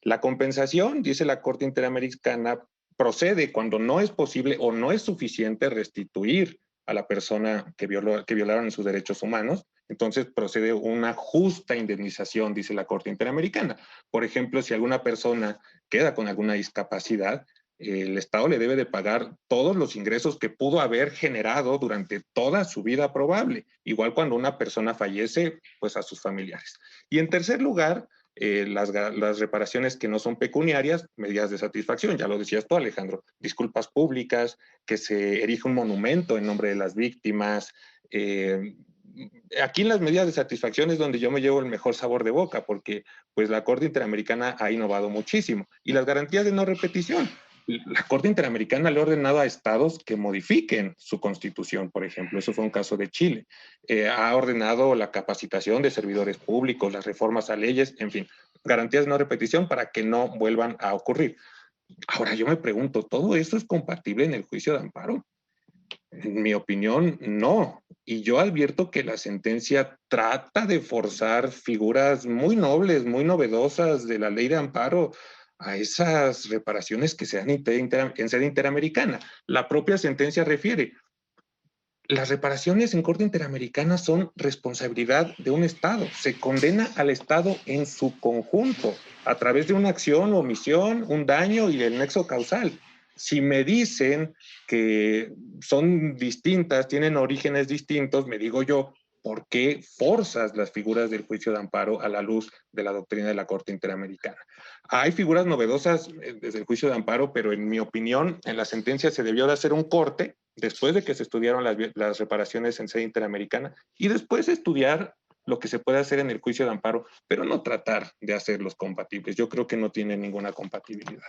[SPEAKER 5] La compensación, dice la Corte Interamericana, procede cuando no es posible o no es suficiente restituir a la persona que violaron sus derechos humanos. Entonces procede una justa indemnización, dice la Corte Interamericana. Por ejemplo, si alguna persona queda con alguna discapacidad, el Estado le debe de pagar todos los ingresos que pudo haber generado durante toda su vida probable. Igual cuando una persona fallece, pues a sus familiares. Y en tercer lugar, las reparaciones que no son pecuniarias, medidas de satisfacción, ya lo decías tú, Alejandro, disculpas públicas, que se erige un monumento en nombre de las víctimas. Aquí en las medidas de satisfacción es donde yo me llevo el mejor sabor de boca, porque pues la Corte Interamericana ha innovado muchísimo. Y las garantías de no repetición. La Corte Interamericana le ha ordenado a estados que modifiquen su constitución, por ejemplo. Eso fue un caso de Chile. Ha ordenado la capacitación de servidores públicos, las reformas a leyes, en fin, garantías de no repetición para que no vuelvan a ocurrir. Ahora yo me pregunto, ¿todo eso es compatible en el juicio de amparo? En mi opinión, no. Y yo advierto que la sentencia trata de forzar figuras muy nobles, muy novedosas de la ley de amparo a esas reparaciones que se dan en sede interamericana. La propia sentencia refiere, las reparaciones en Corte Interamericana son responsabilidad de un Estado. Se condena al Estado en su conjunto, a través de una acción, omisión, un daño y el nexo causal. Si me dicen que son distintas, tienen orígenes distintos, me digo yo, por qué forzas las figuras del juicio de amparo a la luz de la doctrina de la Corte Interamericana. Hay figuras novedosas desde el juicio de amparo, pero en mi opinión, en la sentencia se debió de hacer un corte después de que se estudiaron las reparaciones en sede interamericana y después estudiar lo que se puede hacer en el juicio de amparo, pero no tratar de hacerlos compatibles. Yo creo que no tienen ninguna compatibilidad.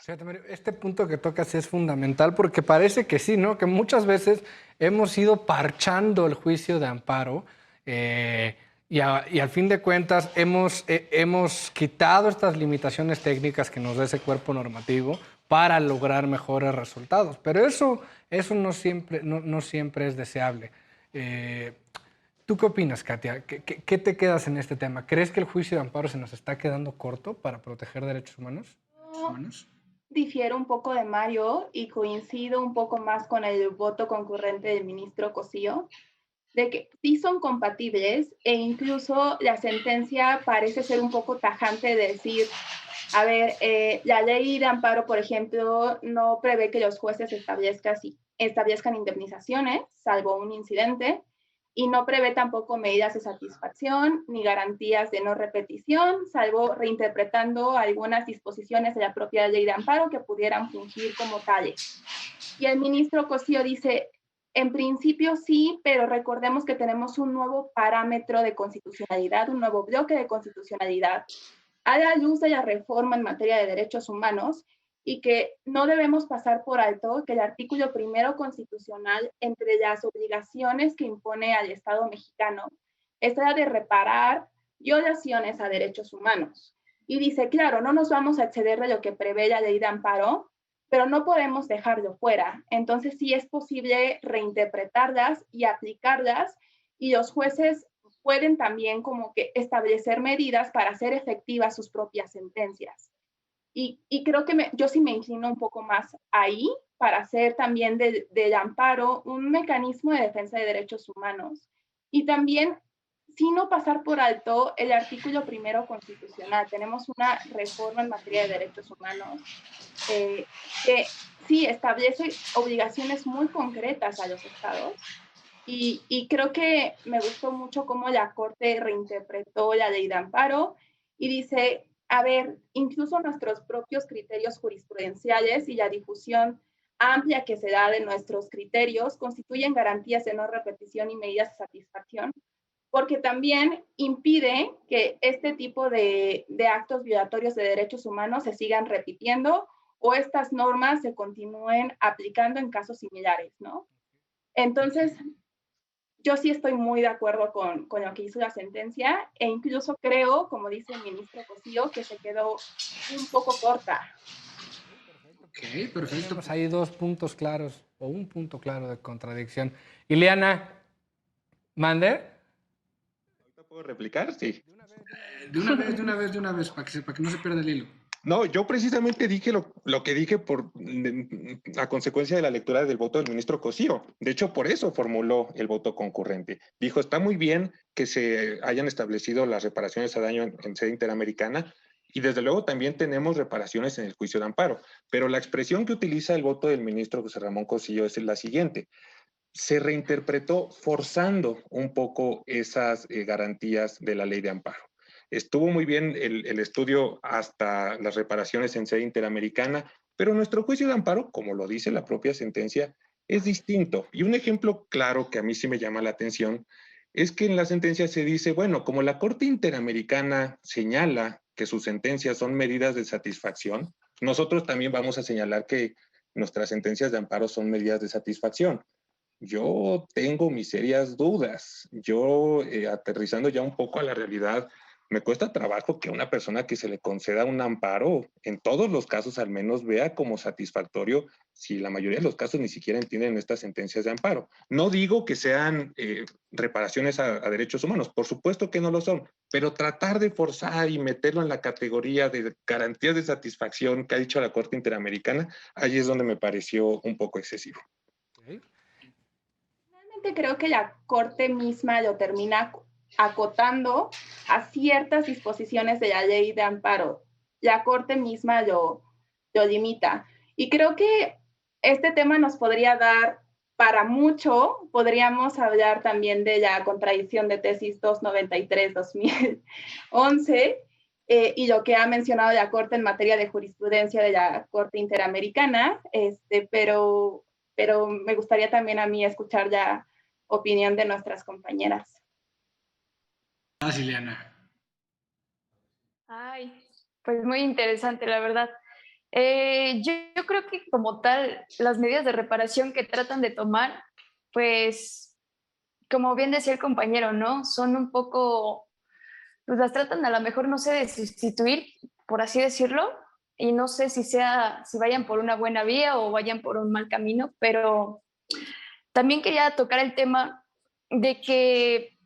[SPEAKER 1] Este punto que tocas es fundamental porque parece que sí, ¿no? Que muchas veces hemos ido parchando el juicio de amparo y al fin de cuentas hemos quitado estas limitaciones técnicas que nos da ese cuerpo normativo para lograr mejores resultados. Pero eso no siempre es deseable. ¿Tú qué opinas, Katia? ¿Qué te quedas en este tema? ¿Crees que el juicio de amparo se nos está quedando corto para proteger derechos humanos?
[SPEAKER 2] Difiero un poco de Mario y coincido un poco más con el voto concurrente del ministro Cosío, de que sí son compatibles e incluso la sentencia parece ser un poco tajante de decir, a ver, la ley de amparo, por ejemplo, no prevé que los jueces establezcan indemnizaciones, salvo un incidente, y no prevé tampoco medidas de satisfacción ni garantías de no repetición, salvo reinterpretando algunas disposiciones de la propia ley de amparo que pudieran fungir como tales. Y el ministro Cosío dice, en principio sí, pero recordemos que tenemos un nuevo parámetro de constitucionalidad, un nuevo bloque de constitucionalidad a la luz de la reforma en materia de derechos humanos y que no debemos pasar por alto que el artículo primero constitucional, entre las obligaciones que impone al Estado mexicano, es la de reparar violaciones a derechos humanos. Y dice, claro, no nos vamos a exceder de lo que prevé la ley de amparo, pero no podemos dejarlo fuera. Entonces sí es posible reinterpretarlas y aplicarlas, y los jueces pueden también como que establecer medidas para hacer efectivas sus propias sentencias. Y creo que yo sí me inclino un poco más ahí para hacer también del amparo un mecanismo de defensa de derechos humanos. Y también, sin no pasar por alto el artículo primero constitucional. Tenemos una reforma en materia de derechos humanos que sí establece obligaciones muy concretas a los estados. Y creo que me gustó mucho cómo la Corte reinterpretó la ley de amparo y dice, a ver, incluso nuestros propios criterios jurisprudenciales y la difusión amplia que se da de nuestros criterios constituyen garantías de no repetición y medidas de satisfacción, porque también impide que este tipo de actos violatorios de derechos humanos se sigan repitiendo o estas normas se continúen aplicando en casos similares, ¿no? Entonces, yo sí estoy muy de acuerdo con lo que hizo la sentencia e incluso creo, como dice el ministro Cosío, que se quedó un poco corta.
[SPEAKER 1] Ok, perfecto. Pues hay dos puntos claros o un punto claro de contradicción. Ileana, ¿mande?
[SPEAKER 5] ¿Puedo replicar? Sí.
[SPEAKER 6] De una vez, para que no se pierda el hilo.
[SPEAKER 5] No, yo precisamente dije lo que dije a consecuencia de la lectura del voto del ministro Cosío. De hecho, por eso formuló el voto concurrente. Dijo, está muy bien que se hayan establecido las reparaciones a daño en sede interamericana y desde luego también tenemos reparaciones en el juicio de amparo. Pero la expresión que utiliza el voto del ministro José Ramón Cosío es la siguiente. Se reinterpretó forzando un poco esas garantías de la ley de amparo. Estuvo muy bien el estudio hasta las reparaciones en sede interamericana, pero nuestro juicio de amparo, como lo dice la propia sentencia, es distinto. Y un ejemplo claro que a mí sí me llama la atención es que en la sentencia se dice, bueno, como la Corte Interamericana señala que sus sentencias son medidas de satisfacción, nosotros también vamos a señalar que nuestras sentencias de amparo son medidas de satisfacción. Yo tengo mis serias dudas. Yo, aterrizando ya un poco a la realidad, me cuesta trabajo que una persona que se le conceda un amparo, en todos los casos al menos, vea como satisfactorio si la mayoría de los casos ni siquiera entienden estas sentencias de amparo. No digo que sean reparaciones a derechos humanos, por supuesto que no lo son, pero tratar de forzar y meterlo en la categoría de garantías de satisfacción que ha dicho la Corte Interamericana, ahí es donde me pareció un poco excesivo.
[SPEAKER 2] Realmente creo que la Corte misma lo termina acotando a ciertas disposiciones de la ley de amparo. La Corte misma lo limita. Y creo que este tema nos podría dar para mucho podríamos hablar también de la contradicción de tesis 293-2011 y lo que ha mencionado la Corte en materia de jurisprudencia de la Corte Interamericana, pero me gustaría también a mí escuchar la opinión de nuestras compañeras.
[SPEAKER 6] Gracias, Ileana.
[SPEAKER 3] Ay, pues muy interesante, la verdad. Yo creo que como tal, las medidas de reparación que tratan de tomar, pues, como bien decía el compañero, ¿no? Son un poco, pues las tratan a lo mejor, no sé, de sustituir, por así decirlo, y no sé si vayan por una buena vía o vayan por un mal camino, pero también quería tocar el tema de que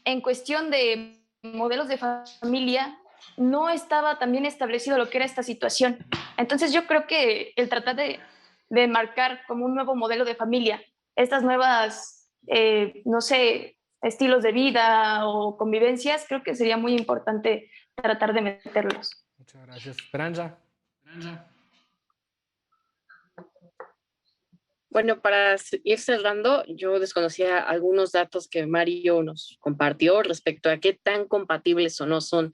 [SPEAKER 3] en cuestión de modelos de familia, no estaba también establecido lo que era esta situación. Entonces yo creo que el tratar de marcar como un nuevo modelo de familia, estas nuevas, no sé, estilos de vida o convivencias, creo que sería muy importante tratar de meterlos.
[SPEAKER 1] Muchas gracias. Esperanza.
[SPEAKER 4] Bueno, para ir cerrando, yo desconocía algunos datos que Mario nos compartió respecto a qué tan compatibles o no son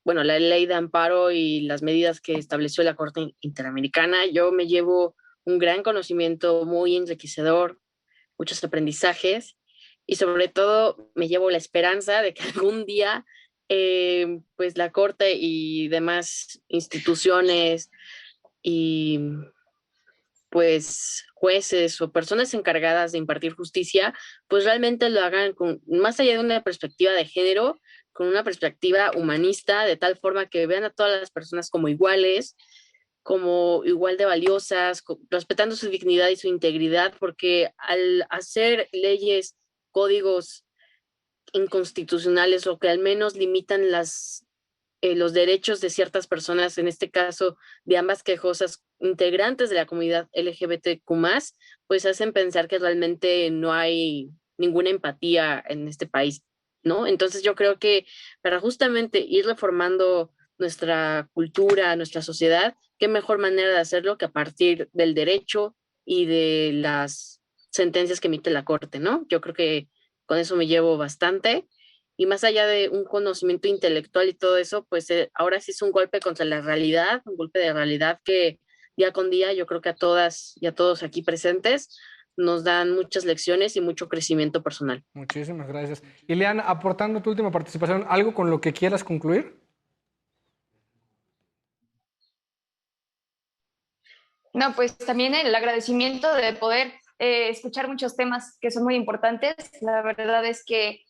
[SPEAKER 4] bueno, la ley de amparo y las medidas que estableció la Corte Interamericana. Yo me llevo un gran conocimiento muy enriquecedor, muchos aprendizajes y sobre todo me llevo la esperanza de que algún día pues la Corte y demás instituciones y pues jueces o personas encargadas de impartir justicia, pues realmente lo hagan con, más allá de una perspectiva de género, con una perspectiva humanista, de tal forma que vean a todas las personas como iguales, como igual de valiosas, respetando su dignidad y su integridad, porque al hacer leyes, códigos inconstitucionales o que al menos limitan los derechos de ciertas personas, en este caso de ambas quejosas integrantes de la comunidad LGBTQ+, pues hacen pensar que realmente no hay ninguna empatía en este país, ¿no? Entonces yo creo que para justamente ir reformando nuestra cultura, nuestra sociedad, qué mejor manera de hacerlo que a partir del derecho y de las sentencias que emite la Corte, ¿no? Yo creo que con eso me llevo bastante. Y más allá de un conocimiento intelectual y todo eso, pues ahora sí es un golpe contra la realidad, un golpe de realidad que día con día yo creo que a todas y a todos aquí presentes nos dan muchas lecciones y mucho crecimiento personal.
[SPEAKER 1] Muchísimas gracias. Ileana, aportando tu última participación, ¿algo con lo que quieras concluir?
[SPEAKER 3] No, pues también el agradecimiento de poder escuchar muchos temas que son muy importantes. La verdad es que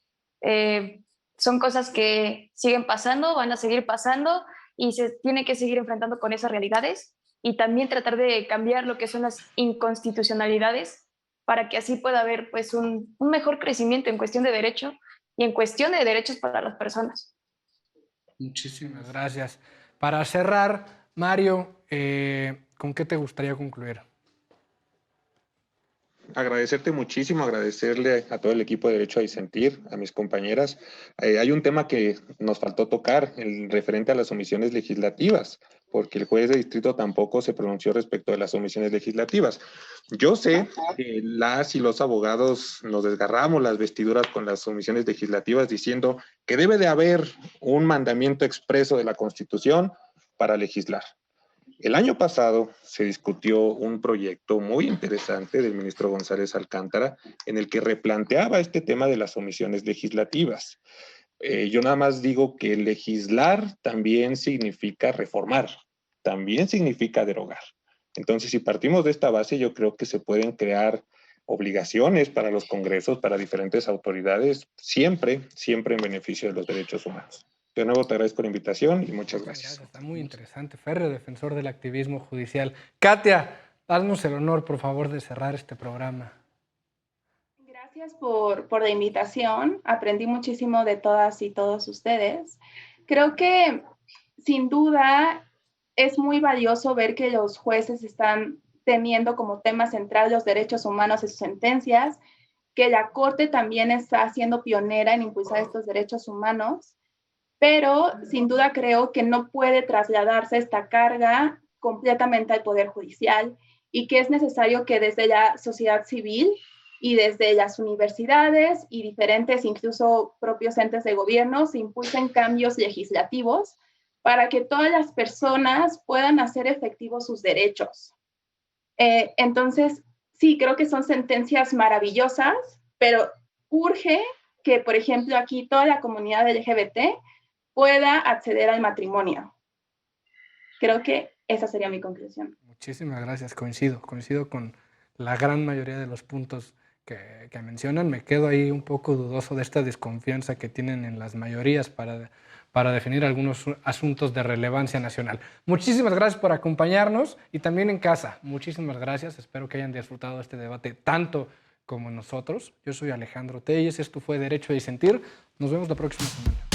[SPEAKER 3] son cosas que siguen pasando, van a seguir pasando y se tiene que seguir enfrentando con esas realidades y también tratar de cambiar lo que son las inconstitucionalidades para que así pueda haber pues un mejor crecimiento en cuestión de derecho y en cuestión de derechos para las personas.
[SPEAKER 6] Muchísimas
[SPEAKER 1] Gracias. Para cerrar, Mario, ¿con qué te gustaría concluir?
[SPEAKER 5] Agradecerte muchísimo, agradecerle a todo el equipo de Derecho a Disentir, a mis compañeras. Hay un tema que nos faltó tocar, el referente a las omisiones legislativas, porque el juez de distrito tampoco se pronunció respecto de las omisiones legislativas. Yo sé que las y los abogados nos desgarramos las vestiduras con las omisiones legislativas diciendo que debe de haber un mandamiento expreso de la Constitución para legislar. El año pasado se discutió un proyecto muy interesante del ministro González Alcántara en el que replanteaba este tema de las omisiones legislativas. Yo nada más digo que legislar también significa reformar, también significa derogar. Entonces, si partimos de esta base, yo creo que se pueden crear obligaciones para los congresos, para diferentes autoridades, siempre en beneficio de los derechos humanos. De nuevo te agradezco la invitación y muchas gracias.
[SPEAKER 1] Está muy interesante. Férreo defensor del activismo judicial. Katia, haznos el honor, por favor, de cerrar este programa.
[SPEAKER 2] Gracias por la invitación. Aprendí muchísimo de todas y todos ustedes. Creo que, sin duda, es muy valioso ver que los jueces están teniendo como tema central los derechos humanos en sus sentencias, que la Corte también está siendo pionera en impulsar estos derechos humanos, pero sin duda creo que no puede trasladarse esta carga completamente al Poder Judicial y que es necesario que desde la sociedad civil y desde las universidades y diferentes, incluso propios entes de gobierno, se impulsen cambios legislativos para que todas las personas puedan hacer efectivos sus derechos. Entonces, sí, creo que son sentencias maravillosas, pero urge que, por ejemplo, aquí toda la comunidad LGBT pueda acceder al matrimonio. Creo que esa sería mi conclusión.
[SPEAKER 1] Muchísimas gracias, coincido con la gran mayoría de los puntos que mencionan. Me quedo ahí un poco dudoso de esta desconfianza que tienen en las mayorías para definir algunos asuntos de relevancia nacional. Muchísimas gracias por acompañarnos y también en casa. Muchísimas gracias. Espero que hayan disfrutado este debate tanto como nosotros. Yo soy Alejandro Telles. Esto fue Derecho a Disentir. Nos vemos la próxima semana.